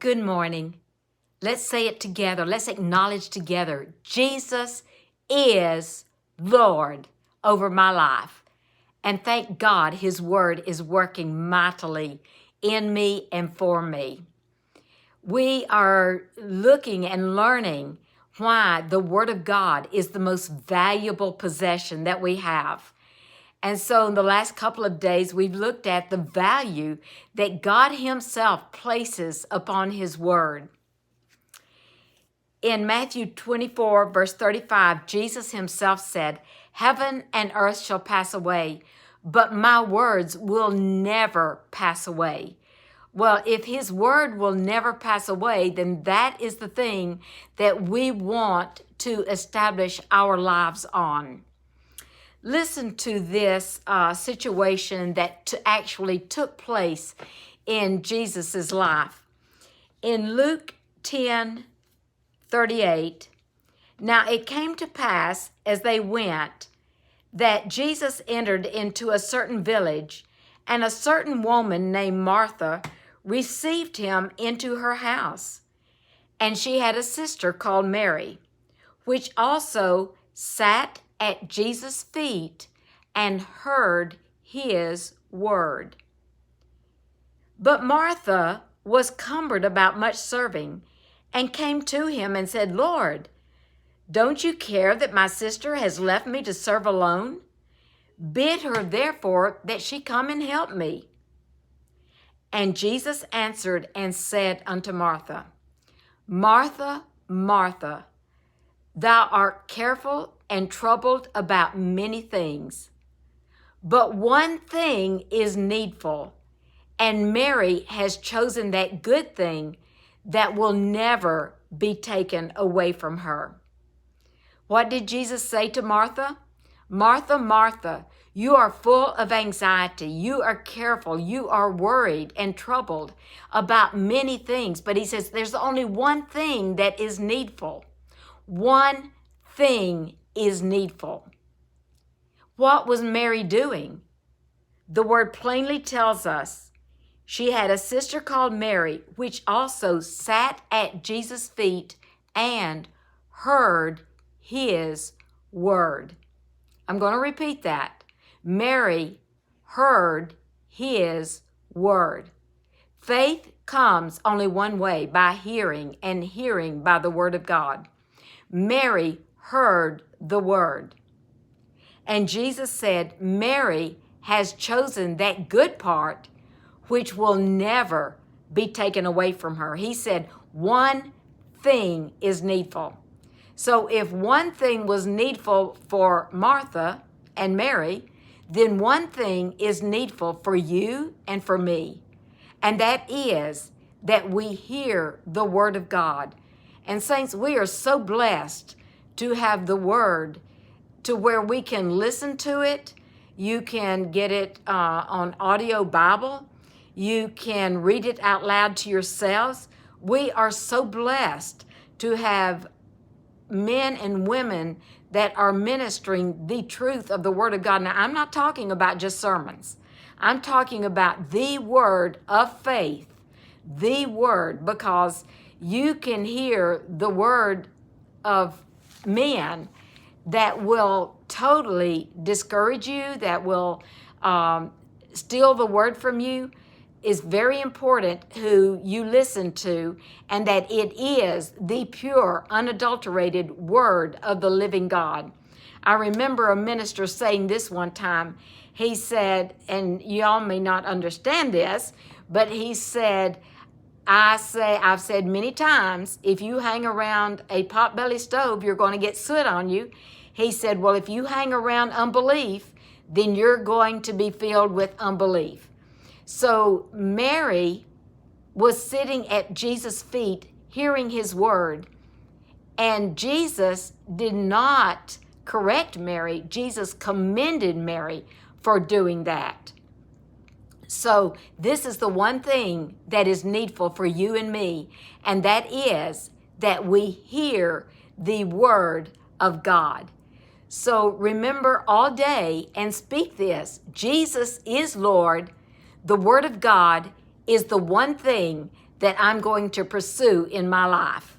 Good morning. Let's say it together. Let's acknowledge together. Jesus is Lord over my life. And thank God His word is working mightily in me and for me. We are looking and learning why the word of God is the most valuable possession that we have. And so in the last couple of days, we've looked at the value that God Himself places upon His word. In Matthew 24, verse 35, Jesus Himself said, "Heaven and earth shall pass away, but my words will never pass away." Well, if His word will never pass away, then that is the thing that we want to establish our lives on. Listen to this situation that actually took place in Jesus's life. In Luke 10:38, now it came to pass as they went that Jesus entered into a certain village, and a certain woman named Martha received Him into her house. And she had a sister called Mary, which also sat at Jesus' feet and heard His word. But Martha was cumbered about much serving, and came to Him and said, "Lord, don't you care that my sister has left me to serve alone? Bid her therefore that she come and help me." And Jesus answered and said unto Martha, "Martha, Martha, thou art careful and troubled about many things, but one thing is needful, and Mary has chosen that good thing that will never be taken away from her." What did Jesus say to Martha? "Martha, Martha, you are full of anxiety. You are careful. You are worried and troubled about many things." But He says there's only one thing that is needful. One thing is needful. What was Mary doing? The word plainly tells us she had a sister called Mary, which also sat at Jesus' feet and heard His word. I'm going to repeat that. Mary heard His word. Faith comes only one way, by hearing, and hearing by the word of God. Mary heard the word. And Jesus said, Mary has chosen that good part which will never be taken away from her. He said, one thing is needful. So if one thing was needful for Martha and Mary, then one thing is needful for you and for me. And that is that we hear the word of God. And saints, we are so blessed to have the word to where we can listen to it. You can get it on audio Bible. You can read it out loud to yourselves. We are so blessed to have men and women that are ministering the truth of the word of God. Now, I'm not talking about just sermons. I'm talking about the word of faith, the word, because you can hear the word of men that will totally discourage you, that will steal the word from you. Is very important who you listen to, and that it is the pure, unadulterated word of the living God. I remember a minister saying this one time. He said, and y'all may not understand this, but he said, I've said many times, if you hang around a potbelly stove, you're going to get soot on you. He said, well, if you hang around unbelief, then you're going to be filled with unbelief. So Mary was sitting at Jesus' feet, hearing His word, and Jesus did not correct Mary. Jesus commended Mary for doing that. So this is the one thing that is needful for you and me, and that is that we hear the word of God. So remember all day and speak this. Jesus is Lord. The word of God is the one thing that I'm going to pursue in my life.